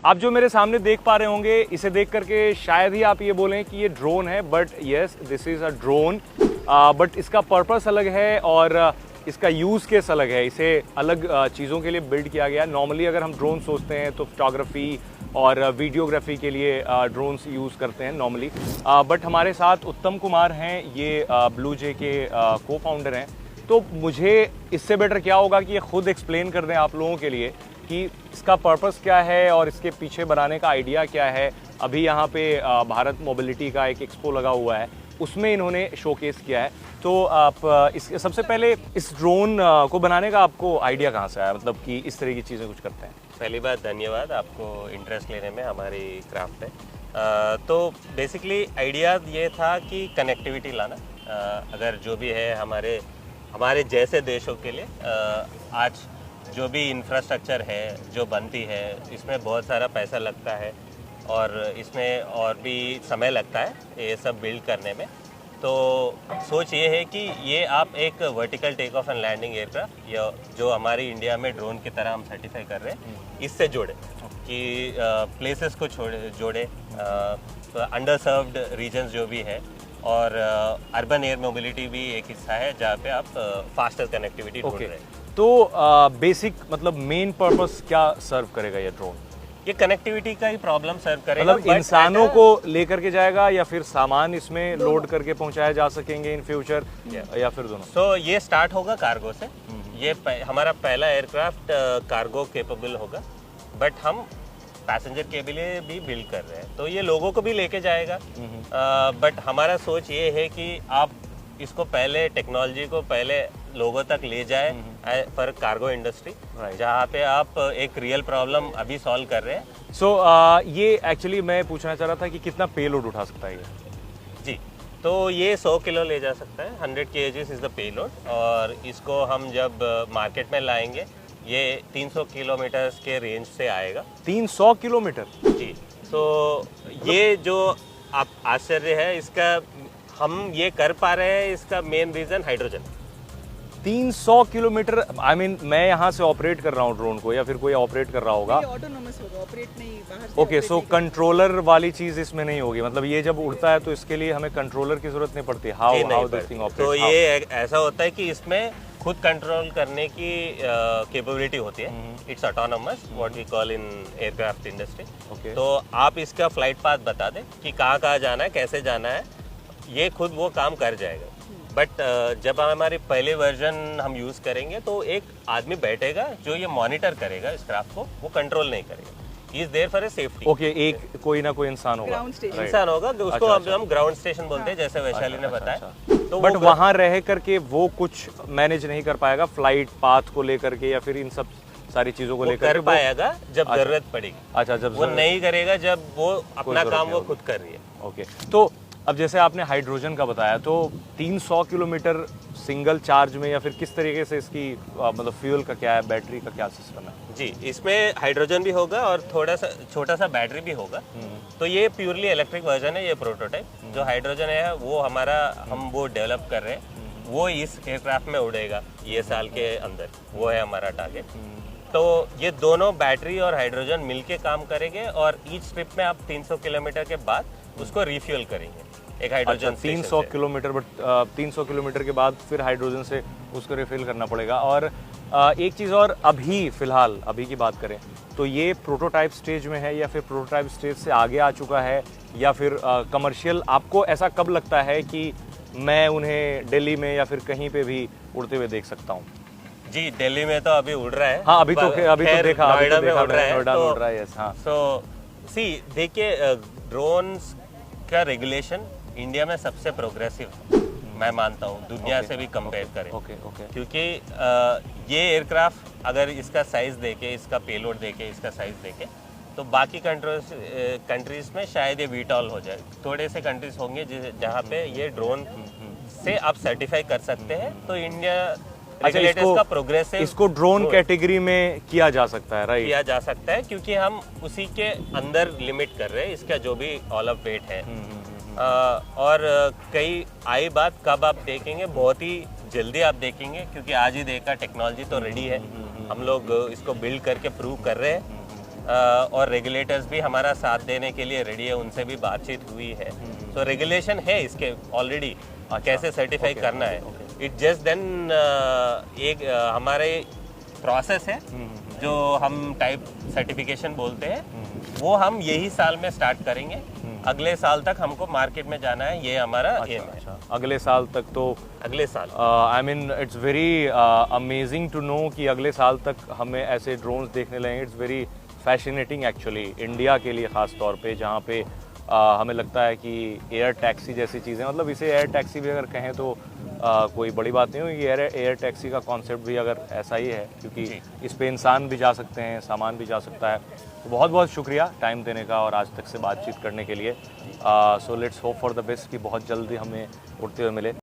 आप जो मेरे सामने देख पा रहे होंगे, इसे देख करके शायद ही आप ये बोलें कि ये ड्रोन है, but yes this is a drone. But इसका पर्पस अलग है और इसका यूज़ केस अलग है। इसे अलग चीज़ों के लिए बिल्ड किया गया है। नॉर्मली अगर हम ड्रोन सोचते हैं तो फोटोग्राफी और वीडियोग्राफी के लिए ड्रोन्स यूज़ करते हैं नॉर्मली। बट हमारे साथ उत्तम कुमार हैं, ये ब्लू जे के को फाउंडर हैं। तो मुझे इससे बेटर क्या होगा कि ये खुद एक्सप्लेन कर दें आप लोगों के लिए कि इसका पर्पस क्या है और इसके पीछे बनाने का आइडिया क्या है। अभी यहाँ पे भारत मोबिलिटी का एक एक्सपो लगा हुआ है, उसमें इन्होंने शोकेस किया है। तो आप सबसे पहले इस ड्रोन को बनाने का आपको आइडिया कहाँ से आया, मतलब कि इस तरह की चीज़ें कुछ करते हैं? पहली बात धन्यवाद आपको इंटरेस्ट लेने में हमारी क्राफ्ट पे। तो बेसिकली आइडिया ये था कि कनेक्टिविटी लाना, अगर जो भी है हमारे जैसे देशों के लिए आज जो भी इंफ्रास्ट्रक्चर है जो बनती है, इसमें बहुत सारा पैसा लगता है और इसमें और भी समय लगता है ये सब बिल्ड करने में। तो सोच ये है कि ये आप एक vertical take off and landing aircraft जो हमारी इंडिया में ड्रोन की तरह हम सर्टिफाई कर रहे हैं, इससे जोड़े कि प्लेसेस को जोड़े अंडर सर्व्ड रीजन्स जो भी है, और अर्बन एयर मोबिलिटी भी एक हिस्सा है जहाँ पे आप फास्टर कनेक्टिविटी ढूंढ रहे हैं। तो बेसिक मतलब मेन पर्पस क्या सर्व करेगा ये ड्रोन? ये कनेक्टिविटी का ही प्रॉब्लम सर्व करेगा। मतलब इंसानों को लेकर के जाएगा या फिर सामान इसमें लोड करके पहुंचाया जा सकेंगे इन फ्यूचर, या फिर दोनों? तो ये स्टार्ट होगा कार्गो से। ये हमारा पहला एयरक्राफ्ट कार्गो केपेबल होगा, बट हम पैसेंजर के लिए भी बिल्ड कर रहे हैं, तो ये लोगों को भी लेके जाएगा। बट हमारा सोच ये है कि आप इसको पहले टेक्नोलॉजी को पहले लोगों तक ले जाए फॉर कार्गो इंडस्ट्री, जहाँ पे आप एक रियल प्रॉब्लम अभी सॉल्व कर रहे हैं। सो ये एक्चुअली मैं पूछना चाह रहा था कि कितना पेलोड उठा सकता है ये? जी, तो ये 100 किलो ले जा सकता है, 100 kgs इज द पेलोड। और इसको हम जब मार्केट में लाएंगे ये 300 किलोमीटर के रेंज से आएगा। 300 किलोमीटर? जी। तो ये जो आप आश्चर्य है इसका, हम ये कर पा रहे हैं, इसका main reason hydrogen. 300 kilometre, I mean मैं यहाँ से ऑपरेट कर रहा हूँ ड्रोन को, या फिर कोई ऑपरेट कर रहा होगा? ऑटोनोमस होगा, ऑपरेट नहीं बाहर से। ओके, सो कंट्रोलर वाली चीज इसमें नहीं होगी, मतलब ये जब उड़ता है तो इसके लिए हमें कंट्रोलर की जरूरत नहीं पड़ती? How this thing operates? तो ये ऐसा होता है कि इसमें खुद कंट्रोल करने की कैपेबिलिटी होती है। It's autonomous, what we call in aircraft industry. तो आप इसका फ्लाइट पाथ बता दें कि कहाँ कहाँ जाना है, कैसे जाना है, ये खुद वो काम कर जाएगा। बट जब हमारे पहले वर्जन हम यूज़ करेंगे तो एक आदमी बैठेगा जो ये मॉनिटर करेगा इस क्राफ्ट को, वो कंट्रोल नहीं करेगा। Is there for a safety. Okay, एक कोई ना कोई इंसान होगा, इंसान होगा, उसको हम ग्राउंड स्टेशन बोलते हैं, जैसे वैशाली ने बताया। तो बट वहाँ रह करके वो कुछ मैनेज नहीं कर पाएगा फ्लाइट पाथ को लेकर के, या फिर इन सब सारी चीजों को लेकर? कर पाएगा जब जरूरत पड़ेगी। अच्छा, जब वो नहीं करेगा जब वो अपना काम वो खुद कर रही है। ओके, तो अब जैसे आपने हाइड्रोजन का बताया, तो 300 किलोमीटर सिंगल चार्ज में, या फिर किस तरीके से इसकी मतलब फ्यूल का क्या है, बैटरी का क्या सिस्टम है? जी, इसमें हाइड्रोजन भी होगा और थोड़ा सा छोटा सा बैटरी भी होगा। तो ये प्योरली इलेक्ट्रिक वर्जन है, ये प्रोटोटाइप। जो हाइड्रोजन है वो हम वो डेवलप कर रहे हैं, वो इस एयरक्राफ्ट में उड़ेगा ये साल के अंदर, वो है हमारा टारगेट। तो ये दोनों बैटरी और हाइड्रोजन मिलके काम करेंगे, और ईच ट्रिप में आप 300 किलोमीटर के बाद उसको रिफ्यूल करेंगे एक हाइड्रोजन। 300 किलोमीटर, बट 300 किलोमीटर के बाद फिर हाइड्रोजन से उसको रिफिल करना पड़ेगा। और एक चीज़ और, अभी फिलहाल अभी की बात करें तो ये प्रोटोटाइप स्टेज में है, या फिर प्रोटोटाइप स्टेज से आगे आ चुका है, या फिर कमर्शियल? आपको ऐसा कब लगता है कि मैं उन्हें दिल्ली में या फिर कहीं पे भी उड़ते हुए देख सकता हूँ? जी, दिल्ली में तो अभी उड़ रहा है। हाँ, अभी तो देखा, नोएडा में उड़ रहा है। नोएडा में उड़ रहा है, यस। हाँ, सो सी देखिए, ड्रोन्स का रेगुलेशन इंडिया में सबसे प्रोग्रेसिव है, मैं मानता हूँ, दुनिया से भी कंपेयर करें। क्योंकि ये एयरक्राफ्ट अगर इसका साइज देखे, इसका पेलोड देखे, इसका साइज देखे, तो बाकी कंट्रीज में शायद ये वीटॉल हो जाए। थोड़े से कंट्रीज होंगे जहाँ पे ये ड्रोन से आप सर्टिफाई कर सकते हैं। तो इंडिया रेगुलेटर्स का प्रोग्रेसिव, इसको ड्रोन कैटेगरी में किया जा सकता है, राइट? किया जा सकता है, क्योंकि हम उसी के अंदर लिमिट कर रहे हैं इसका जो भी ऑल ऑफ वेट है। और कई आई बात कब आप देखेंगे, बहुत ही जल्दी आप देखेंगे, क्योंकि आज ही देखा टेक्नोलॉजी तो रेडी है, हम लोग इसको बिल्ड करके प्रूव कर रहे हैं। और रेगुलेटर्स भी हमारा साथ देने के लिए रेडी है, उनसे भी बातचीत हुई है। तो रेगुलेशन है इसके ऑलरेडी, कैसे सर्टिफाई करना है। इट जस्ट देन एक हमारे प्रोसेस है जो हम टाइप सर्टिफिकेशन बोलते हैं, वो हम यही साल में स्टार्ट करेंगे। अगले साल तक हमको मार्केट में जाना है, ये हमारा एम है। अच्छा, अगले साल तक तो अगले साल I mean it's very amazing to know कि अगले साल तक हमें ऐसे ड्रोन्स देखने लगेंगे। It's very fascinating actually, India के लिए ख़ास तौर पे, जहाँ पे हमें लगता है कि एयर टैक्सी जैसी चीज़ें, मतलब इसे एयर टैक्सी भी अगर कहें तो कोई बड़ी बात नहीं होगी। एयर टैक्सी का कॉन्सेप्ट भी अगर ऐसा ही है, क्योंकि इस पे इंसान भी जा सकते हैं, सामान भी जा सकता है। तो बहुत बहुत शुक्रिया टाइम देने का और आज तक से बातचीत करने के लिए। So let's hope for the best कि बहुत जल्दी हमें उड़ते हुए मिले।